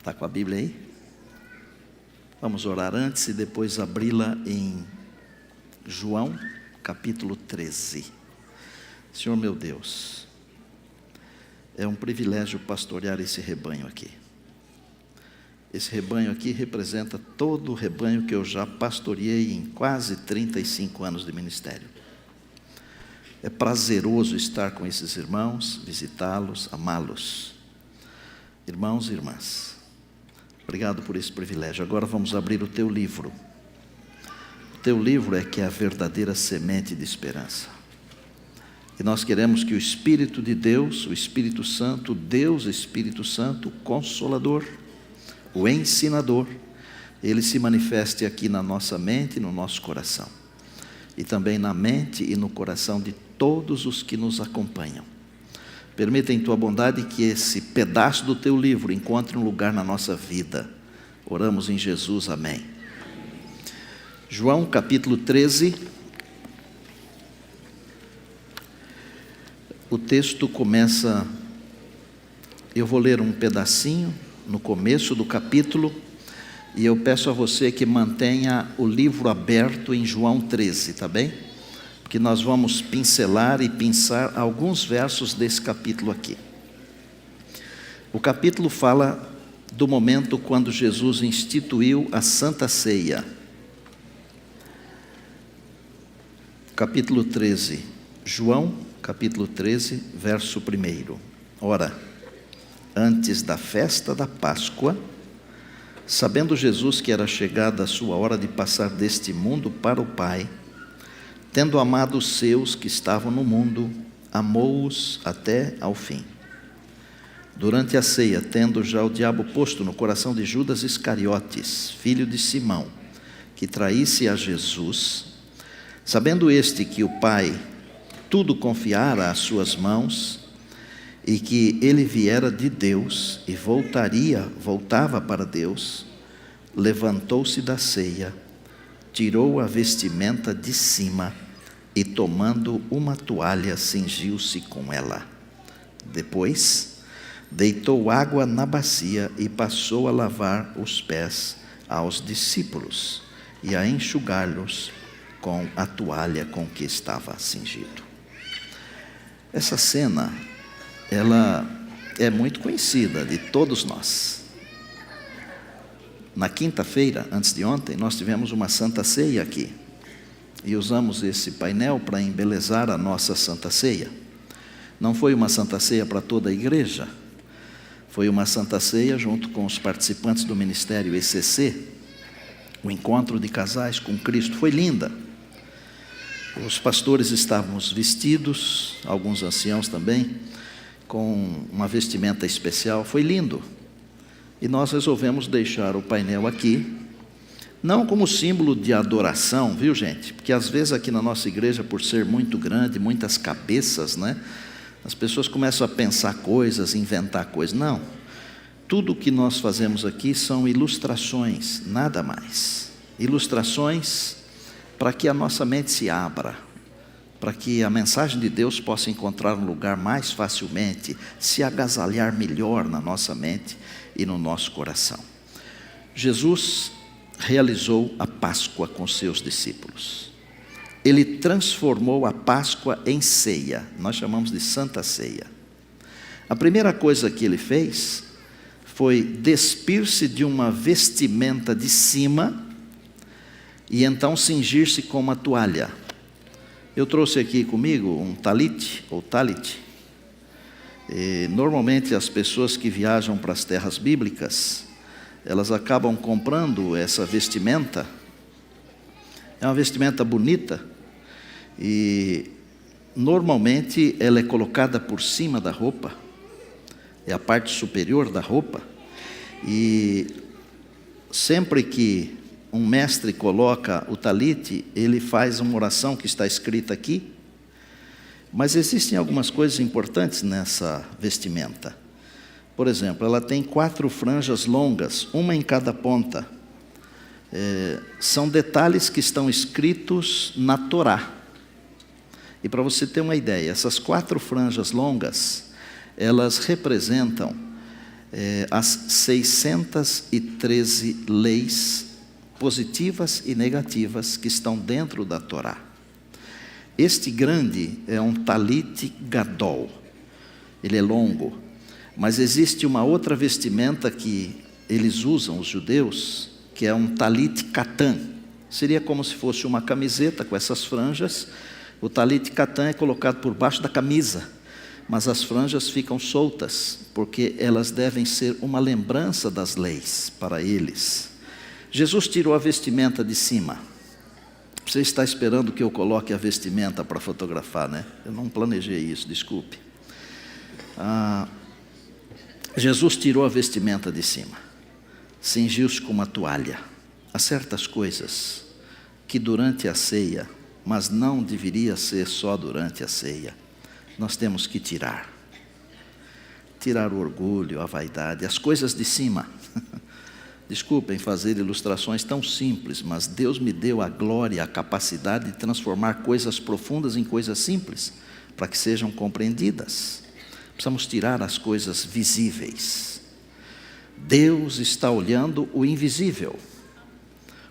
Está com a Bíblia aí? Vamos orar antes e depois abri-la em João, capítulo 13. Senhor meu Deus, é um privilégio pastorear esse rebanho aqui. Esse rebanho aqui representa todo o rebanho que eu já pastoreei em quase 35 anos de ministério. É prazeroso estar com esses irmãos, visitá-los, amá-los. Irmãos e irmãs, obrigado por esse privilégio. Agora vamos abrir o teu livro. O teu livro é que é a verdadeira semente de esperança. E nós queremos que o Espírito de Deus, o Espírito Santo, Deus Espírito Santo, o Consolador, o Ensinador, ele se manifeste aqui na nossa mente e no nosso coração. E também na mente e no coração de todos os que nos acompanham. Permita em tua bondade que esse pedaço do teu livro encontre um lugar na nossa vida. Oramos em Jesus, amém. João capítulo 13. O texto começa, eu vou ler um pedacinho no começo do capítulo, e eu peço a você que mantenha o livro aberto em João 13, tá bem? Porque nós vamos pincelar e pensar alguns versos desse capítulo aqui. O capítulo fala do momento quando Jesus instituiu a Santa Ceia. Capítulo 13, João, capítulo 13, verso 1. Ora, antes da festa da Páscoa, sabendo Jesus que era chegada a sua hora de passar deste mundo para o Pai, tendo amado os seus que estavam no mundo, amou-os até ao fim. Durante a ceia, tendo já o diabo posto no coração de Judas Iscariotes, filho de Simão, que traísse a Jesus, sabendo este que o Pai tudo confiara às suas mãos, e que ele viera de Deus e voltava para Deus, levantou-se da ceia, tirou a vestimenta de cima e, tomando uma toalha, cingiu-se com ela. Depois, deitou água na bacia e passou a lavar os pés aos discípulos e a enxugar-los com a toalha com que estava cingido. Essa cena, ela é muito conhecida de todos nós. Na quinta-feira, antes de ontem, nós tivemos uma Santa Ceia aqui. E usamos esse painel para embelezar a nossa Santa Ceia. Não foi uma Santa Ceia para toda a igreja. Foi uma Santa Ceia junto com os participantes do Ministério ECC. O encontro de casais com Cristo. Foi linda. Os pastores estávamos vestidos, alguns anciãos também, com uma vestimenta especial. Foi lindo. E nós resolvemos deixar o painel aqui, não como símbolo de adoração, viu gente? Porque às vezes aqui na nossa igreja, por ser muito grande, muitas cabeças, né? As pessoas começam a pensar coisas, inventar coisas. Não, tudo o que nós fazemos aqui são ilustrações, nada mais. Ilustrações para que a nossa mente se abra, para que a mensagem de Deus possa encontrar um lugar mais facilmente, se agasalhar melhor na nossa mente e no nosso coração. Jesus realizou a Páscoa com seus discípulos. Ele transformou a Páscoa em ceia. Nós chamamos de Santa Ceia. A primeira coisa que ele fez foi despir-se de uma vestimenta de cima e então cingir-se com uma toalha. Eu trouxe aqui comigo um talit, ou talit. Normalmente as pessoas que viajam para as terras bíblicas, elas acabam comprando essa vestimenta. É uma vestimenta bonita e normalmente ela é colocada por cima da roupa, é a parte superior da roupa, e sempre que um mestre coloca o talite, ele faz uma oração que está escrita aqui. Mas existem algumas coisas importantes nessa vestimenta. Por exemplo, ela tem 4 franjas longas, uma em cada ponta. São detalhes que estão escritos na Torá. E para você ter uma ideia, essas 4 franjas longas, elas representam as 613 leis positivas e negativas que estão dentro da Torá. Este grande é um talit gadol, ele é longo, mas existe uma outra vestimenta que eles usam, os judeus, que é um talit katan. Seria como se fosse uma camiseta com essas franjas. O talit katan é colocado por baixo da camisa, mas as franjas ficam soltas, porque elas devem ser uma lembrança das leis para eles. Jesus tirou a vestimenta de cima. Você está esperando que eu coloque a vestimenta para fotografar, né? Eu não planejei isso, desculpe. Jesus tirou a vestimenta de cima, cingiu-se com uma toalha. Há certas coisas que durante a ceia, mas não deveria ser só durante a ceia, nós temos que tirar o orgulho, a vaidade, as coisas de cima. Desculpem fazer ilustrações tão simples, mas Deus me deu a glória, a capacidade de transformar coisas profundas em coisas simples, para que sejam compreendidas. Precisamos tirar as coisas visíveis. Deus está olhando o invisível.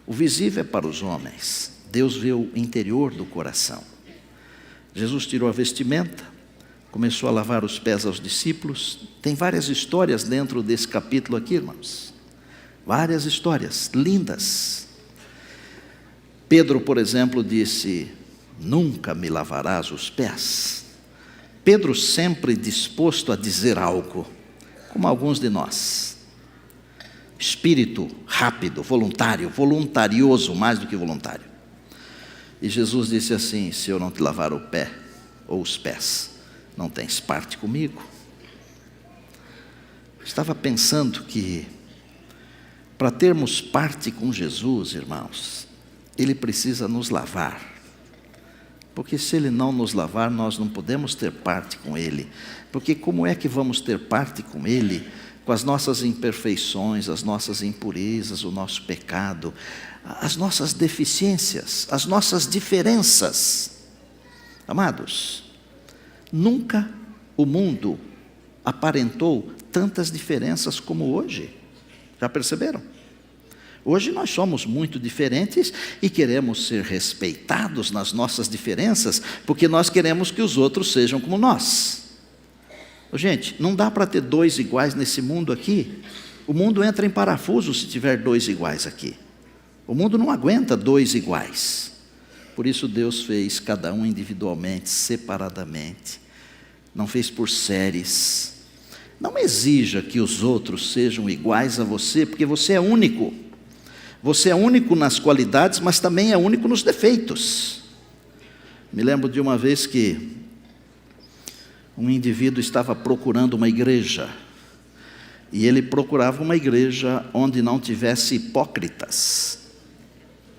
O visível é para os homens. Deus vê o interior do coração. Jesus tirou a vestimenta, começou a lavar os pés aos discípulos. Tem várias histórias dentro desse capítulo aqui, irmãos. Várias histórias lindas. Pedro, por exemplo, disse: nunca me lavarás os pés. Pedro sempre disposto a dizer algo, como alguns de nós. Espírito rápido, voluntarioso, mais do que voluntário. E Jesus disse assim: se eu não te lavar o pé ou os pés, não tens parte comigo. Estava pensando que para termos parte com Jesus, irmãos, Ele precisa nos lavar. Porque se Ele não nos lavar, nós não podemos ter parte com Ele. Porque como é que vamos ter parte com Ele, com as nossas imperfeições, as nossas impurezas, o nosso pecado, as nossas deficiências, as nossas diferenças? Amados, nunca o mundo aparentou tantas diferenças como hoje. Já perceberam? Hoje nós somos muito diferentes e queremos ser respeitados nas nossas diferenças, porque nós queremos que os outros sejam como nós. Gente, não dá para ter dois iguais nesse mundo aqui. O mundo entra em parafuso se tiver dois iguais aqui. O mundo não aguenta dois iguais. Por isso Deus fez cada um individualmente, separadamente. Não fez por séries. Não exija que os outros sejam iguais a você, porque você é único. Você é único nas qualidades, mas também é único nos defeitos. Me lembro de uma vez que um indivíduo estava procurando uma igreja, e ele procurava uma igreja onde não tivesse hipócritas.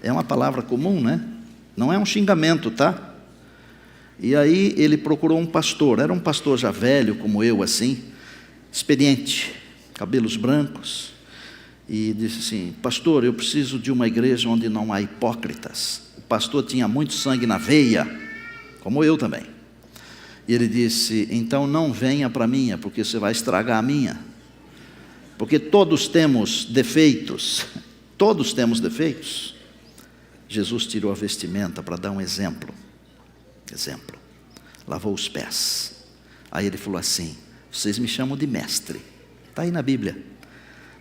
É uma palavra comum, né? Não é um xingamento, tá? E aí ele procurou um pastor, era um pastor já velho, como eu, assim, experiente, cabelos brancos, e disse assim: pastor, eu preciso de uma igreja onde não há hipócritas. O pastor tinha muito sangue na veia, como eu também. E ele disse: então não venha para a minha, porque você vai estragar a minha. Porque todos temos defeitos, todos temos defeitos. Jesus tirou a vestimenta para dar um exemplo. Lavou os pés. Aí ele falou assim: vocês me chamam de mestre. Está aí na Bíblia,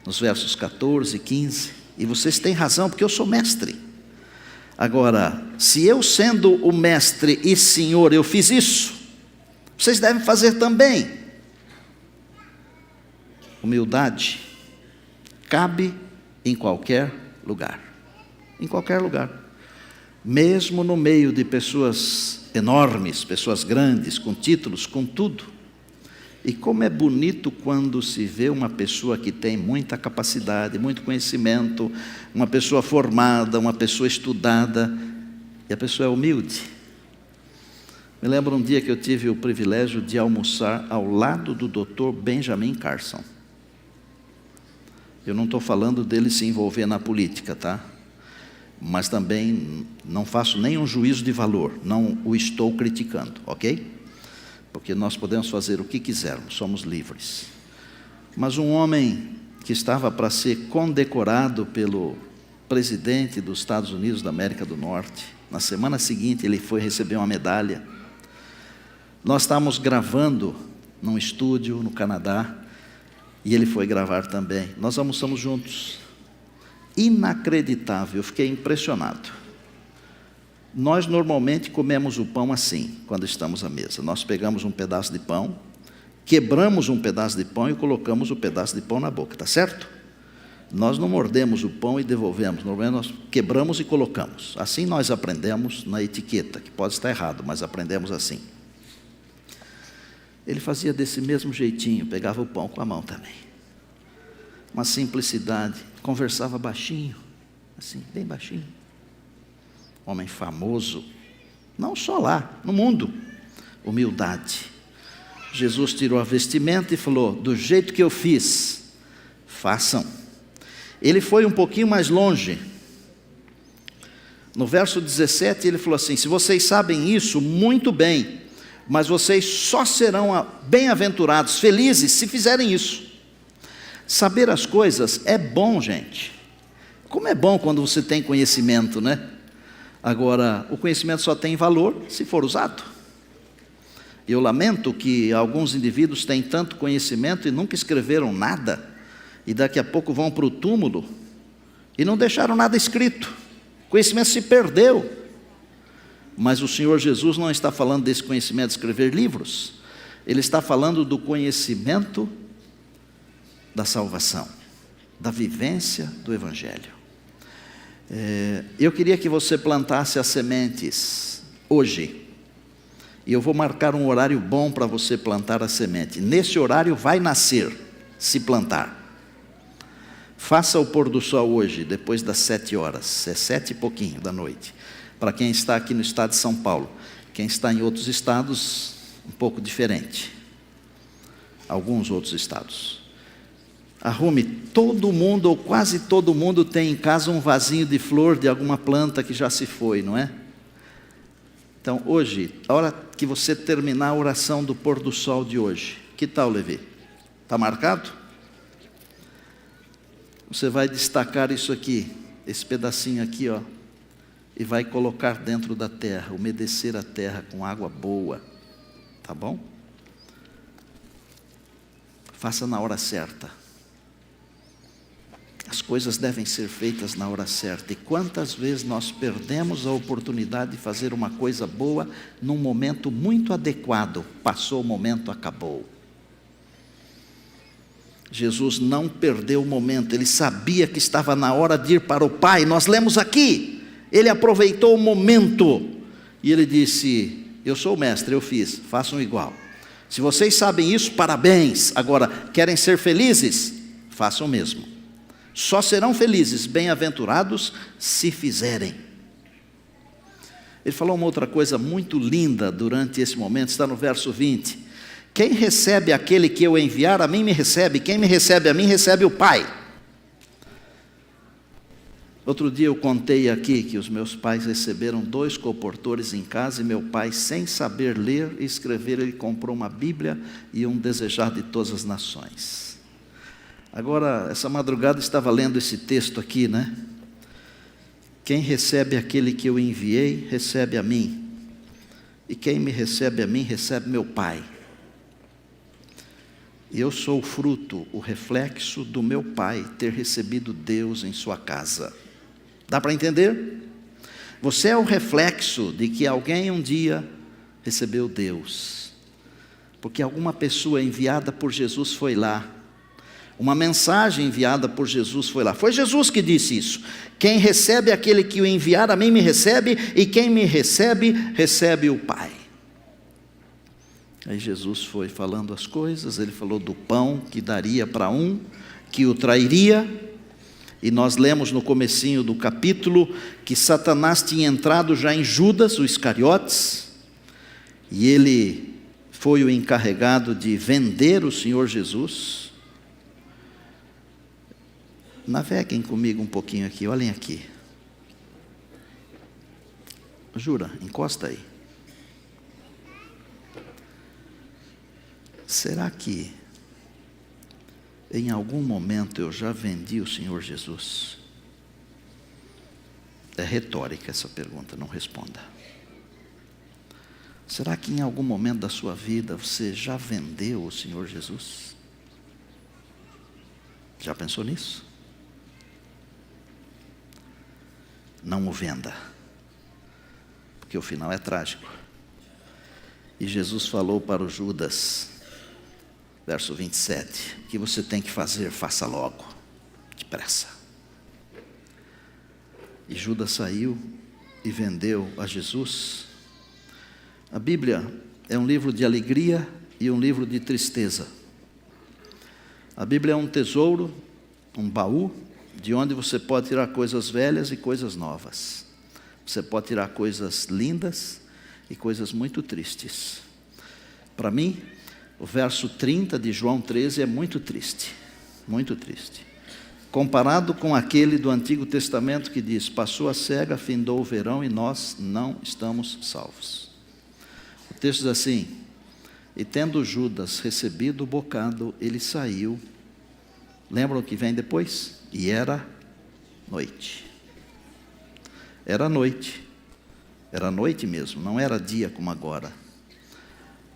nos versos 14 e 15. E vocês têm razão, porque eu sou mestre. Agora, se eu sendo o mestre e senhor, eu fiz isso, vocês devem fazer também. Humildade cabe em qualquer lugar. Em qualquer lugar. Mesmo no meio de pessoas enormes, pessoas grandes, com títulos, com tudo. E como é bonito quando se vê uma pessoa que tem muita capacidade, muito conhecimento, uma pessoa formada, uma pessoa estudada, e a pessoa é humilde. Me lembro um dia que eu tive o privilégio de almoçar ao lado do Dr. Benjamin Carson. Eu não estou falando dele se envolver na política, tá? Mas também não faço nenhum juízo de valor, não o estou criticando, ok? Porque nós podemos fazer o que quisermos, somos livres. Mas um homem que estava para ser condecorado pelo presidente dos Estados Unidos da América do Norte, na semana seguinte ele foi receber uma medalha. Nós estávamos gravando num estúdio no Canadá, e ele foi gravar também. Nós almoçamos juntos. Inacreditável, eu fiquei impressionado. Nós normalmente comemos o pão assim, quando estamos à mesa. Nós pegamos um pedaço de pão, quebramos um pedaço de pão e colocamos o pedaço de pão na boca, está certo? Nós não mordemos o pão e devolvemos, normalmente nós quebramos e colocamos. Assim nós aprendemos na etiqueta, que pode estar errado, mas aprendemos assim. Ele fazia desse mesmo jeitinho, pegava o pão com a mão também. Uma simplicidade, conversava baixinho, assim, bem baixinho. Homem famoso, não só lá, no mundo. Humildade. Jesus tirou a vestimenta e falou: do jeito que eu fiz, façam. Ele foi um pouquinho mais longe. No verso 17 ele falou assim: se vocês sabem isso, muito bem, mas vocês só serão bem-aventurados, felizes, se fizerem isso. Saber as coisas é bom, gente. Como é bom quando você tem conhecimento, né? Agora, o conhecimento só tem valor se for usado. Eu lamento que alguns indivíduos têm tanto conhecimento e nunca escreveram nada, e daqui a pouco vão para o túmulo e não deixaram nada escrito. O conhecimento se perdeu. Mas o Senhor Jesus não está falando desse conhecimento de escrever livros. Ele está falando do conhecimento da salvação, da vivência do Evangelho. Eu queria que você plantasse as sementes hoje. E eu vou marcar um horário bom para você plantar a semente. Nesse horário vai nascer, se plantar. Faça o pôr do sol hoje, depois das 7 horas. É 7 e pouquinho da noite. Para quem está aqui no estado de São Paulo. Quem está em outros estados, um pouco diferente. Alguns outros estados. Arrume, todo mundo, ou quase todo mundo, tem em casa um vasinho de flor de alguma planta que já se foi, não é? Então, hoje, a hora que você terminar a oração do pôr do sol de hoje, que tal, Levi? Está marcado? Você vai destacar isso aqui, esse pedacinho aqui, ó, e vai colocar dentro da terra, umedecer a terra com água boa, tá bom? Faça na hora certa. As coisas devem ser feitas na hora certa. E quantas vezes nós perdemos a oportunidade de fazer uma coisa boa num momento muito adequado. Passou o momento, acabou. Jesus não perdeu o momento. Ele sabia que estava na hora de ir para o Pai. Nós lemos aqui. Ele aproveitou o momento. E ele disse: eu sou o mestre, eu fiz, façam igual. Se vocês sabem isso, parabéns. Agora, querem ser felizes? Façam o mesmo. Só serão felizes, bem-aventurados, se fizerem. Ele falou uma outra coisa muito linda durante esse momento, está no verso 20. Quem recebe aquele que eu enviar, a mim me recebe. Quem me recebe a mim, recebe o Pai. Outro dia eu contei aqui que os meus pais receberam 2 colportores em casa, e meu pai, sem saber ler e escrever, ele comprou uma Bíblia e um Desejar de Todas as Nações. Agora, essa madrugada estava lendo esse texto aqui, né? Quem recebe aquele que eu enviei, recebe a mim. E quem me recebe a mim, recebe meu Pai. E eu sou o fruto, o reflexo do meu Pai ter recebido Deus em sua casa. Dá para entender? Você é o reflexo de que alguém um dia recebeu Deus. Porque alguma pessoa enviada por Jesus foi lá. Uma mensagem enviada por Jesus foi lá. Foi Jesus que disse isso. Quem recebe aquele que o enviar, a mim me recebe, e quem me recebe, recebe o Pai. Aí Jesus foi falando as coisas, ele falou do pão que daria para um, que o trairia, e nós lemos no comecinho do capítulo, que Satanás tinha entrado já em Judas, o Iscariotes, e ele foi o encarregado de vender o Senhor Jesus. Naveguem comigo um pouquinho aqui, olhem aqui. Jura, encosta aí. Será que em algum momento eu já vendi o Senhor Jesus? É retórica essa pergunta, não responda. Será que em algum momento da sua vida você já vendeu o Senhor Jesus? Já pensou nisso? Não o venda, porque o final é trágico. E Jesus falou para o Judas, verso 27, o que você tem que fazer, faça logo, depressa. E Judas saiu e vendeu a Jesus. A Bíblia é um livro de alegria e um livro de tristeza. A Bíblia é um tesouro, um baú, de onde você pode tirar coisas velhas e coisas novas. Você pode tirar coisas lindas e coisas muito tristes. Para mim, o verso 30 de João 13 é muito triste, muito triste. Comparado com aquele do Antigo Testamento que diz, passou a cega, findou o verão e nós não estamos salvos. O texto diz assim, e tendo Judas recebido o bocado, ele saiu. Lembram o que vem depois? E era noite. Era noite. Era noite mesmo, não era dia como agora.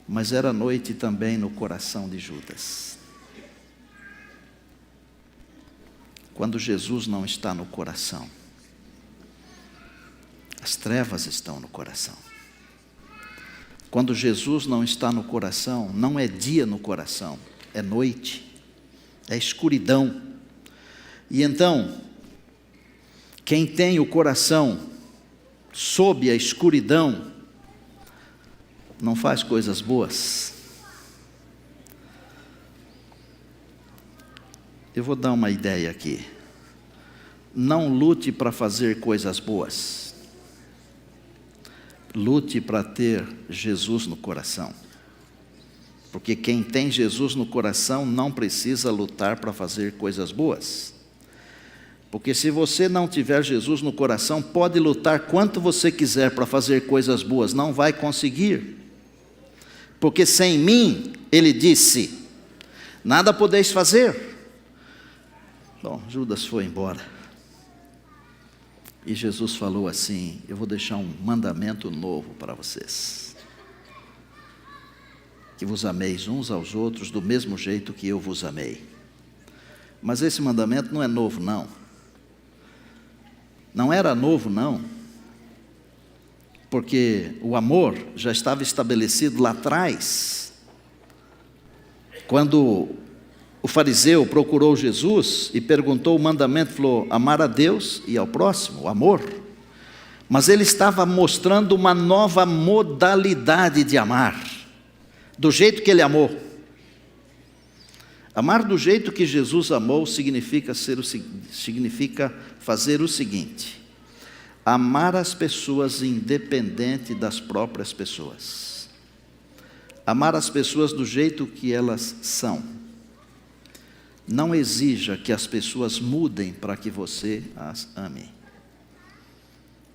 Mas era noite também no coração de Judas. Quando Jesus não está no coração, as trevas estão no coração. Quando Jesus não está no coração, não é dia no coração, é noite, é escuridão. E então, quem tem o coração sob a escuridão, não faz coisas boas. Eu vou dar uma ideia aqui. Não lute para fazer coisas boas. Lute para ter Jesus no coração. Porque quem tem Jesus no coração não precisa lutar para fazer coisas boas. Porque se você não tiver Jesus no coração, pode lutar quanto você quiser para fazer coisas boas, não vai conseguir. Porque sem mim, ele disse, nada podeis fazer. Bom, Judas foi embora. E Jesus falou assim, eu vou deixar um mandamento novo para vocês. Que vos ameis uns aos outros do mesmo jeito que eu vos amei. Mas esse mandamento não é novo, não. Não era novo, não. Porque o amor já estava estabelecido lá atrás. Quando o fariseu procurou Jesus e perguntou o mandamento, falou, amar a Deus e ao próximo, o amor. Mas ele estava mostrando uma nova modalidade de amar, do jeito que ele amou. Amar do jeito que Jesus amou significa fazer o seguinte, amar as pessoas independente das próprias pessoas. Amar as pessoas do jeito que elas são. Não exija que as pessoas mudem para que você as ame.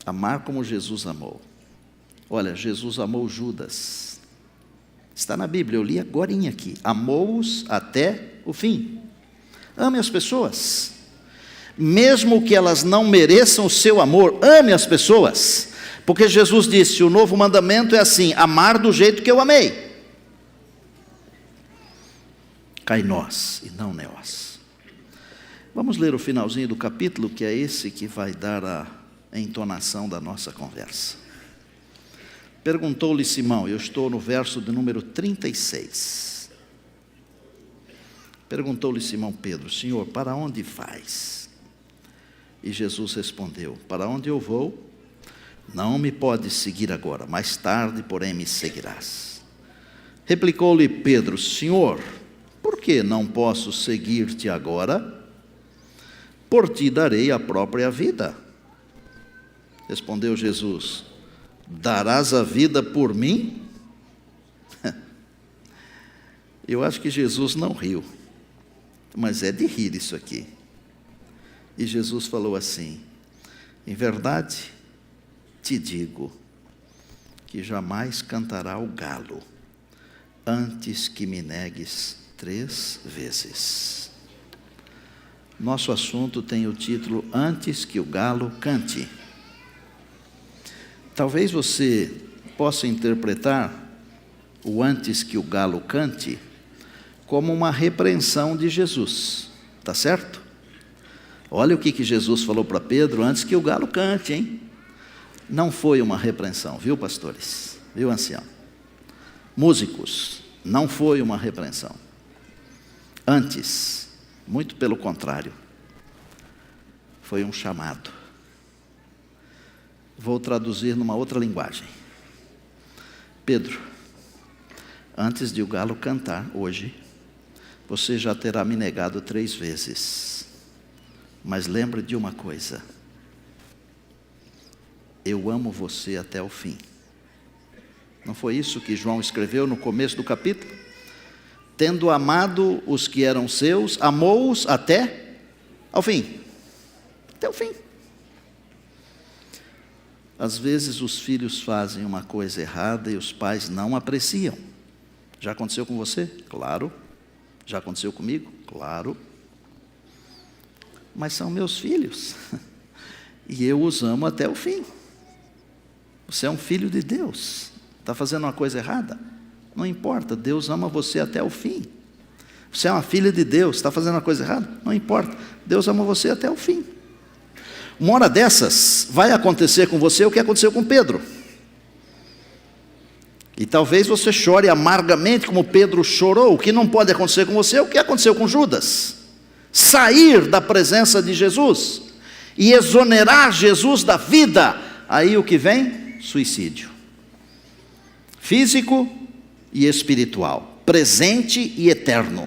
Amar como Jesus amou. Olha, Jesus amou Judas. Está na Bíblia, eu li agorinha aqui. Amou-os até o fim. Ame as pessoas. Mesmo que elas não mereçam o seu amor, ame as pessoas. Porque Jesus disse, o novo mandamento é assim, amar do jeito que eu amei. Kainós e não neós. Vamos ler o finalzinho do capítulo, que é esse que vai dar a entonação da nossa conversa. Perguntou-lhe Simão, eu estou no verso de número 36. Perguntou-lhe Simão Pedro, Senhor, para onde vais? E Jesus respondeu, para onde eu vou, não me podes seguir agora, mais tarde, porém, me seguirás. Replicou-lhe Pedro, Senhor, por que não posso seguir-te agora? Por ti darei a própria vida. Respondeu Jesus, darás a vida por mim? Eu acho que Jesus não riu, mas é de rir isso aqui. E Jesus falou assim, em verdade te digo, que jamais cantará o galo, antes que me negues 3 vezes. Nosso assunto tem o título Antes que o Galo Cante. Talvez você possa interpretar o antes que o galo cante como uma repreensão de Jesus, tá certo? Olha o que Jesus falou para Pedro antes que o galo cante, hein? Não foi uma repreensão, viu, pastores? Viu, ancião? Músicos, não foi uma repreensão. Antes, muito pelo contrário, foi um chamado. Vou traduzir numa outra linguagem. Pedro, antes de o galo cantar hoje, você já terá me negado 3 vezes. Mas lembre de uma coisa: eu amo você até o fim. Não foi isso que João escreveu no começo do capítulo? Tendo amado os que eram seus, amou-os até ao fim. Até o fim. Às vezes os filhos fazem uma coisa errada e os pais não apreciam. Já aconteceu com você? Claro. Já aconteceu comigo? Claro. Mas são meus filhos. E eu os amo até o fim. Você é um filho de Deus. Está fazendo uma coisa errada? Não importa, Deus ama você até o fim. Você é uma filha de Deus, está fazendo uma coisa errada? Não importa, Deus ama você até o fim. Uma hora dessas, vai acontecer com você o que aconteceu com Pedro. E talvez você chore amargamente como Pedro chorou. O que não pode acontecer com você é o que aconteceu com Judas. Sair da presença de Jesus e exonerar Jesus da vida. Aí o que vem? Suicídio. Físico e espiritual. Presente e eterno.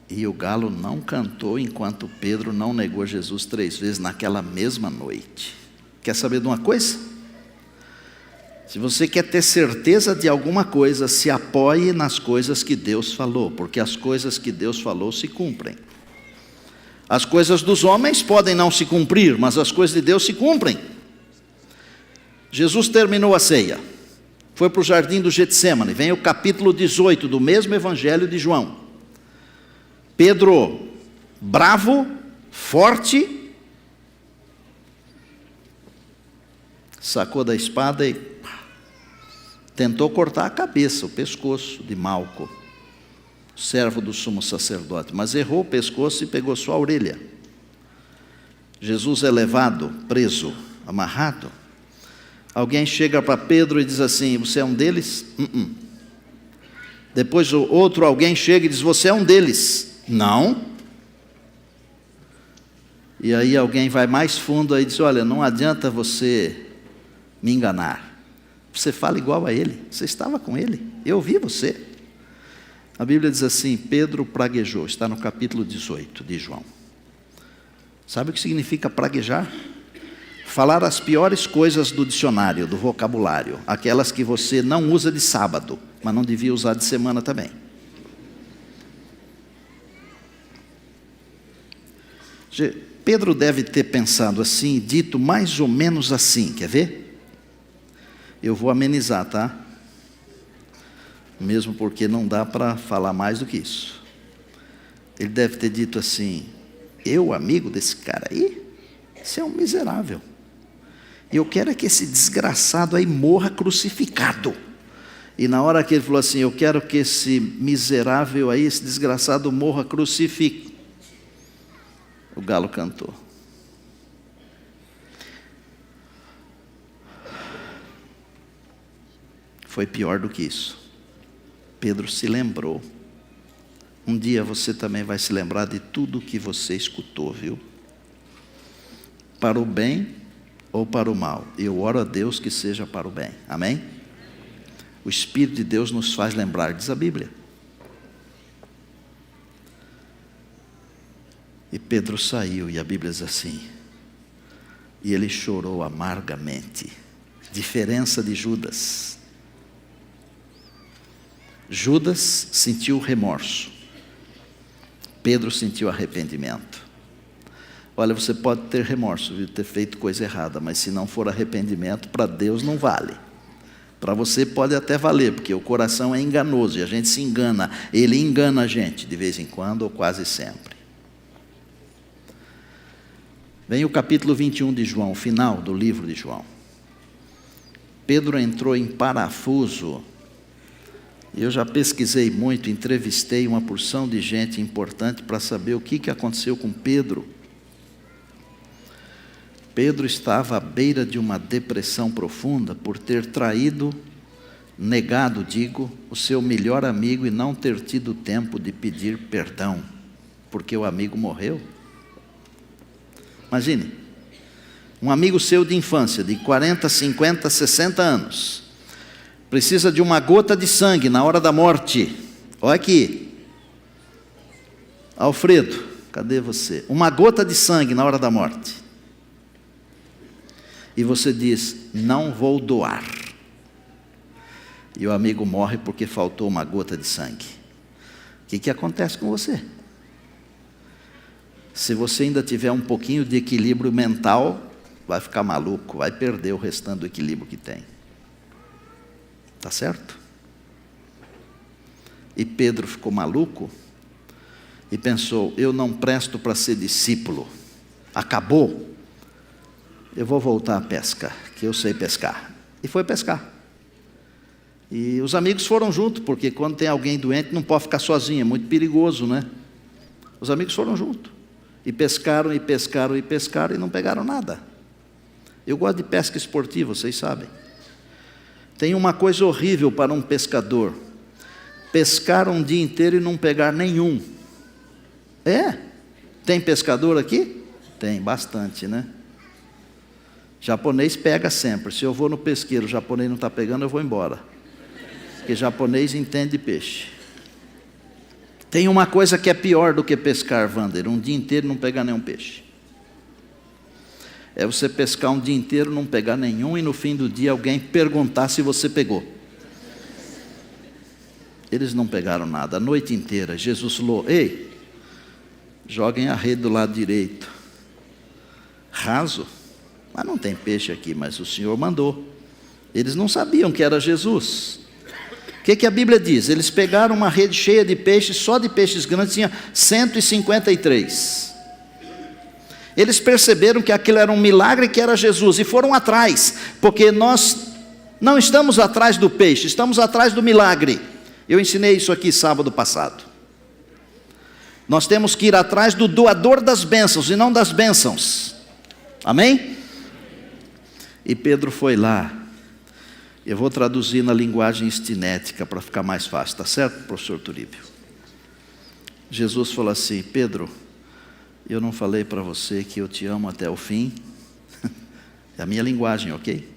E o galo não cantou enquanto Pedro não negou Jesus 3 vezes naquela mesma noite. Quer saber de uma coisa? Se você quer ter certeza de alguma coisa, se apoie nas coisas que Deus falou, porque as coisas que Deus falou se cumprem. As coisas dos homens podem não se cumprir, mas as coisas de Deus se cumprem. Jesus terminou a ceia, foi para o jardim do Getsêmani, vem o capítulo 18 do mesmo evangelho de João. Pedro, bravo, forte, sacou da espada e tentou cortar a cabeça, o pescoço de Malco, servo do sumo sacerdote, mas errou o pescoço e pegou sua orelha. Jesus é levado, preso, amarrado. Alguém chega para Pedro e diz assim: você é um deles? Depois o outro alguém chega e diz: você é um deles? Não. E aí alguém vai mais fundo e diz: olha, não adianta você me enganar. Você fala igual a ele, você estava com ele, eu vi você. A Bíblia diz assim: Pedro praguejou, está no capítulo 18 de João. Sabe o que significa praguejar? Falar as piores coisas do dicionário, do vocabulário, aquelas que você não usa de sábado, mas não devia usar de semana também. Pedro deve ter pensado assim, dito mais ou menos assim, quer ver? Eu vou amenizar, tá? Mesmo porque não dá para falar mais do que isso. Ele deve ter dito assim: eu, amigo desse cara aí? Você é um miserável. Eu quero é que esse desgraçado aí morra crucificado. E na hora que ele falou assim: eu quero que esse miserável aí, esse desgraçado morra crucificado, o galo cantou. Foi pior do que isso. Pedro se lembrou. Um dia você também vai se lembrar de tudo que você escutou, viu? Para o bem ou para o mal. Eu oro a Deus que seja para o bem. Amém? O Espírito de Deus nos faz lembrar, diz a Bíblia. E Pedro saiu, e a Bíblia diz assim: e ele chorou amargamente. Diferença de Judas. Judas sentiu remorso. Pedro sentiu arrependimento. Olha, você pode ter remorso de ter feito coisa errada, mas se não for arrependimento, para Deus não vale. Para você pode até valer, porque o coração é enganoso e a gente se engana. Ele engana a gente de vez em quando ou quase sempre. Vem o capítulo 21 de João, o final do livro de João. Pedro entrou em parafuso. Eu já pesquisei muito, entrevistei uma porção de gente importante para saber o que aconteceu com Pedro. Pedro estava à beira de uma depressão profunda por ter traído, negado, o seu melhor amigo e não ter tido tempo de pedir perdão, porque o amigo morreu. Imagine, um amigo seu de infância, de 40, 50, 60 anos, precisa de uma gota de sangue na hora da morte. Olha aqui, Alfredo, cadê você? Uma gota de sangue na hora da morte. E você diz, não vou doar. E o amigo morre porque faltou uma gota de sangue. O que acontece com você? Se você ainda tiver um pouquinho de equilíbrio mental, vai ficar maluco, vai perder o restante do equilíbrio que tem. Tá certo? E Pedro ficou maluco e pensou, eu não presto para ser discípulo. Acabou. Eu vou voltar à pesca, que eu sei pescar. E foi pescar. E os amigos foram junto, porque quando tem alguém doente não pode ficar sozinho, é muito perigoso, né? Os amigos foram junto. E pescaram, e pescaram, e pescaram, e não pegaram nada. Eu gosto de pesca esportiva, vocês sabem. Tem uma coisa horrível para um pescador: pescar um dia inteiro e não pegar nenhum. É? Tem pescador aqui? Tem, bastante, né? Japonês pega sempre. Se eu vou no pesqueiro, o japonês não está pegando, eu vou embora. Porque japonês entende peixe. Tem uma coisa que é pior do que pescar, Wander, um dia inteiro e não pegar nenhum peixe. É você pescar um dia inteiro, não pegar nenhum, e no fim do dia alguém perguntar se você pegou. Eles não pegaram nada, a noite inteira. Jesus falou, ei, joguem a rede do lado direito. Raso? Mas não tem peixe aqui, mas o Senhor mandou. Eles não sabiam que era Jesus. O que a Bíblia diz? Eles pegaram uma rede cheia de peixes, só de peixes grandes, tinha 153. Eles perceberam que aquilo era um milagre, que era Jesus, e foram atrás, porque nós não estamos atrás do peixe, estamos atrás do milagre. Eu ensinei isso aqui sábado passado. Nós temos que ir atrás do doador das bênçãos, e não das bênçãos. Amém? E Pedro foi lá. Eu vou traduzir na linguagem estinética para ficar mais fácil, tá certo, professor Turíbio? Jesus falou assim, Pedro, eu não falei para você que eu te amo até o fim? É a minha linguagem, ok?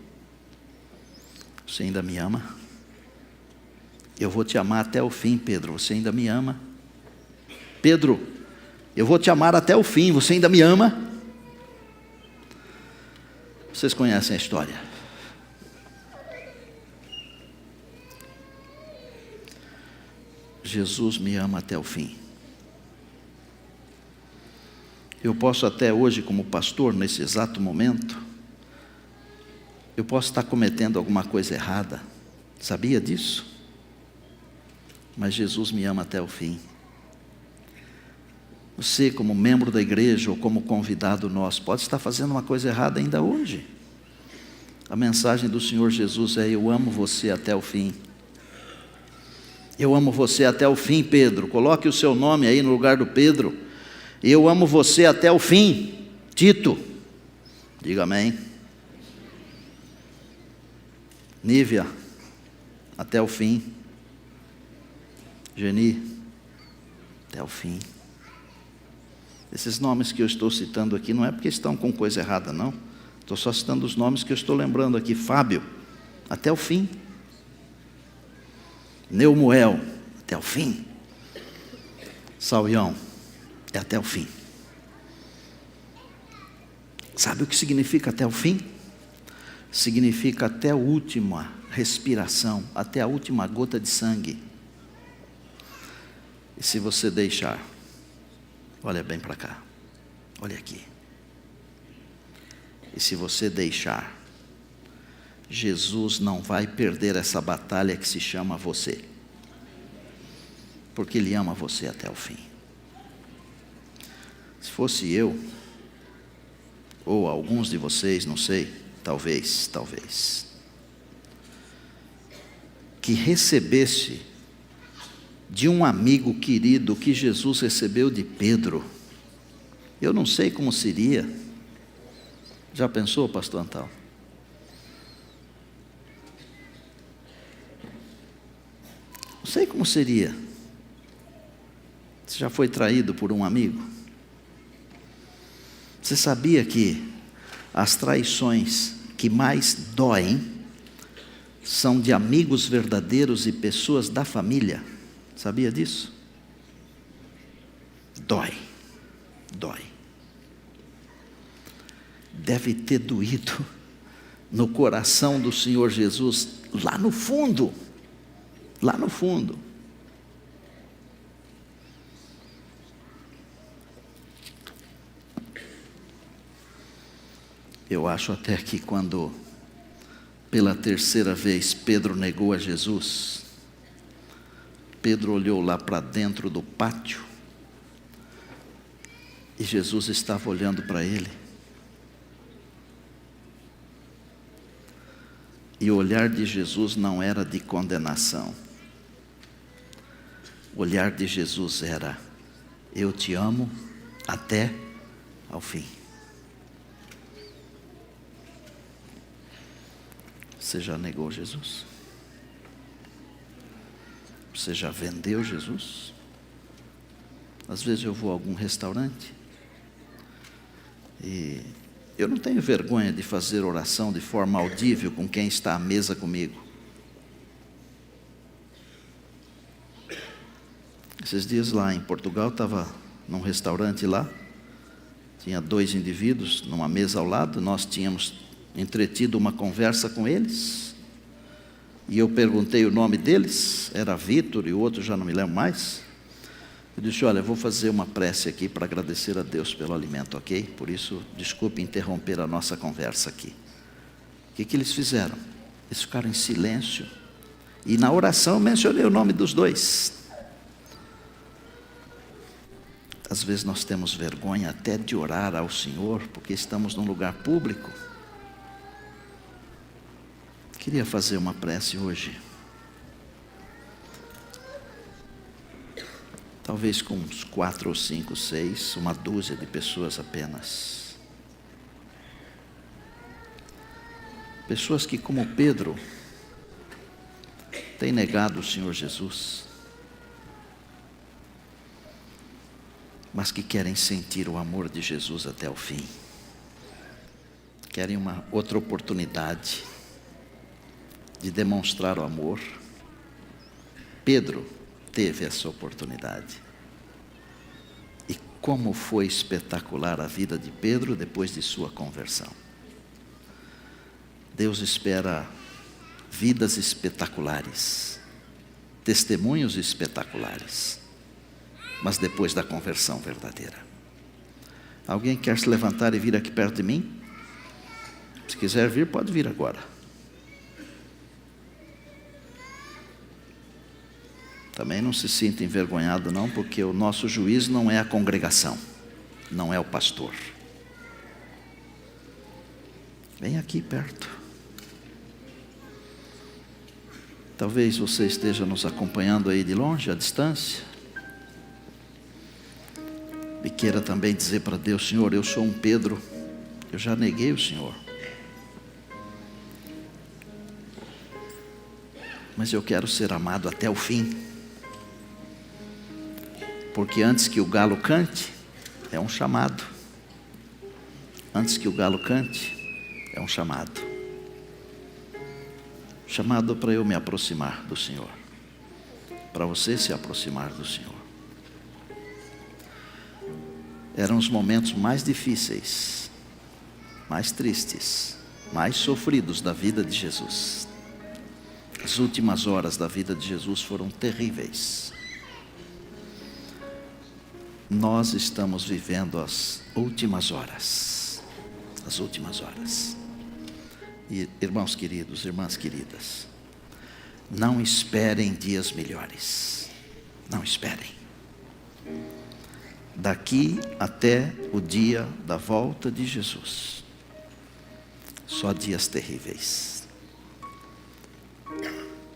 Você ainda me ama? Eu vou te amar até o fim, Pedro, você ainda me ama? Pedro, eu vou te amar até o fim, você ainda me ama? Vocês conhecem a história. Jesus me ama até o fim. Eu posso até hoje, como pastor, nesse exato momento, eu posso estar cometendo alguma coisa errada. Sabia disso? Mas Jesus me ama até o fim. Você, como membro da igreja ou como convidado nosso, pode estar fazendo uma coisa errada ainda hoje. A mensagem do Senhor Jesus é, eu amo você até o fim. Eu amo você até o fim, Pedro. Coloque o seu nome aí no lugar do Pedro. Eu amo você até o fim, Tito. Diga amém. Nívia, até o fim. Geni, até o fim. Esses nomes que eu estou citando aqui não é porque estão com coisa errada, não. Estou só citando os nomes que eu estou lembrando aqui. Fábio, até o fim. Neumoel, até o fim. Sauião, é até o fim. Sabe o que significa até o fim? Significa até a última respiração, até a última gota de sangue. E se você deixar, olha bem para cá, olha aqui. E se você deixar, Jesus não vai perder essa batalha que se chama você, porque Ele ama você até o fim. Se fosse eu, ou alguns de vocês, não sei, talvez, que recebesse de um amigo querido que Jesus recebeu de Pedro, eu não sei como seria. Já pensou, pastor Antal? Não sei como seria. Você já foi traído por um amigo? Você sabia que as traições que mais doem são de amigos verdadeiros e pessoas da família? Sabia disso? Dói. Deve ter doído no coração do Senhor Jesus, lá no fundo. Eu acho até que quando, pela terceira vez, Pedro negou a Jesus, Pedro olhou lá para dentro do pátio, e Jesus estava olhando para ele. E o olhar de Jesus não era de condenação. O olhar de Jesus era: eu te amo até ao fim. Você já negou Jesus? Você já vendeu Jesus? Às vezes eu vou a algum restaurante e eu não tenho vergonha de fazer oração de forma audível com quem está à mesa comigo. Esses dias lá em Portugal, estava num restaurante lá, tinha 2 indivíduos numa mesa ao lado, nós tínhamos entretido uma conversa com eles, e eu perguntei o nome deles, era Vitor e o outro já não me lembro mais. Eu disse: olha, eu vou fazer uma prece aqui para agradecer a Deus pelo alimento, ok? Por isso, desculpe interromper a nossa conversa aqui. O que eles fizeram? Eles ficaram em silêncio, e na oração eu mencionei o nome dos 2. Às vezes nós temos vergonha até de orar ao Senhor, porque estamos num lugar público. Queria fazer uma prece hoje. Talvez com uns 4 ou 5, 6, uma dúzia de pessoas apenas. Pessoas que, como Pedro, têm negado o Senhor Jesus, mas que querem sentir o amor de Jesus até o fim. Querem uma outra oportunidade de demonstrar o amor. Pedro teve essa oportunidade. E como foi espetacular a vida de Pedro depois de sua conversão. Deus espera vidas espetaculares, testemunhos espetaculares, mas depois da conversão verdadeira. Alguém quer se levantar e vir aqui perto de mim? Se quiser vir, pode vir agora. Também não se sinta envergonhado não, porque o nosso juiz não é a congregação, não é o pastor. Vem aqui perto. Talvez você esteja nos acompanhando aí de longe, à distância, e queira também dizer para Deus: Senhor, eu sou um Pedro, eu já neguei o Senhor, mas eu quero ser amado até o fim. Porque antes que o galo cante, é um chamado. Antes que o galo cante, é um chamado. Chamado para eu me aproximar do Senhor. Para você se aproximar do Senhor. Eram os momentos mais difíceis, mais tristes, mais sofridos da vida de Jesus. As últimas horas da vida de Jesus foram terríveis. Nós estamos vivendo as últimas horas. As últimas horas. E, irmãos queridos, irmãs queridas, não esperem dias melhores. Não esperem. Daqui até o dia da volta de Jesus, só dias terríveis.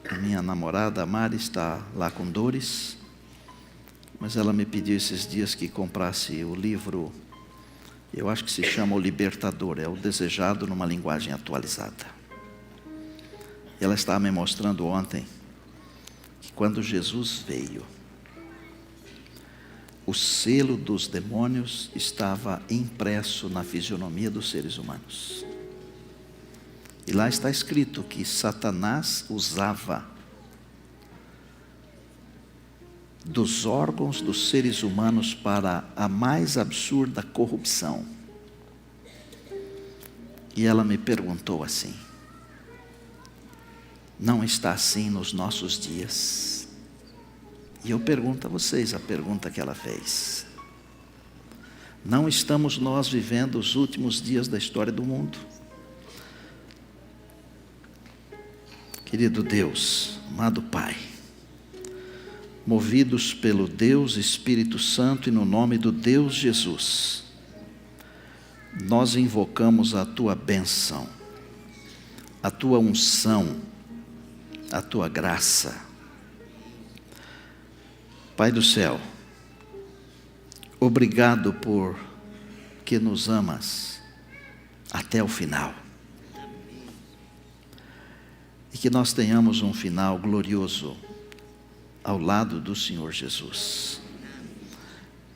A minha namorada, a Mari, está lá com dores, mas ela me pediu esses dias que comprasse o livro, eu acho que se chama O Libertador, é o Desejado numa linguagem atualizada. Ela estava me mostrando ontem que quando Jesus veio, o selo dos demônios estava impresso na fisionomia dos seres humanos. E lá está escrito que Satanás usava dos órgãos dos seres humanos para a mais absurda corrupção. E ela me perguntou assim: não está assim nos nossos dias? E eu pergunto a vocês a pergunta que ela fez. Não estamos nós vivendo os últimos dias da história do mundo? Querido Deus, amado Pai, movidos pelo Deus Espírito Santo e no nome do Deus Jesus, nós invocamos a Tua bênção, a Tua unção, a Tua graça. Pai do céu, obrigado por que nos amas até o final. E que nós tenhamos um final glorioso ao lado do Senhor Jesus.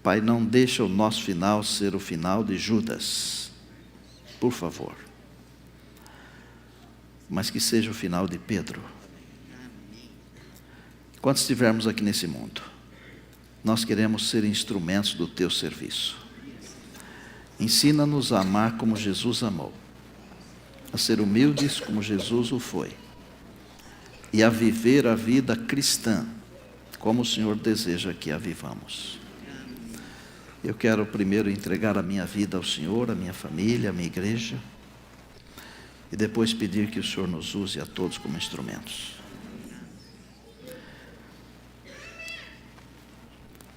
Pai, não deixa o nosso final ser o final de Judas, por favor. Mas que seja o final de Pedro. Quando estivermos aqui nesse mundo, nós queremos ser instrumentos do Teu serviço. Ensina-nos a amar como Jesus amou, a ser humildes como Jesus o foi, e a viver a vida cristã, como o Senhor deseja que a vivamos. Eu quero primeiro entregar a minha vida ao Senhor, a minha família, a minha igreja, e depois pedir que o Senhor nos use a todos como instrumentos.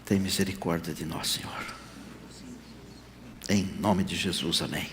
Tem misericórdia de nós, Senhor. Em nome de Jesus, amém.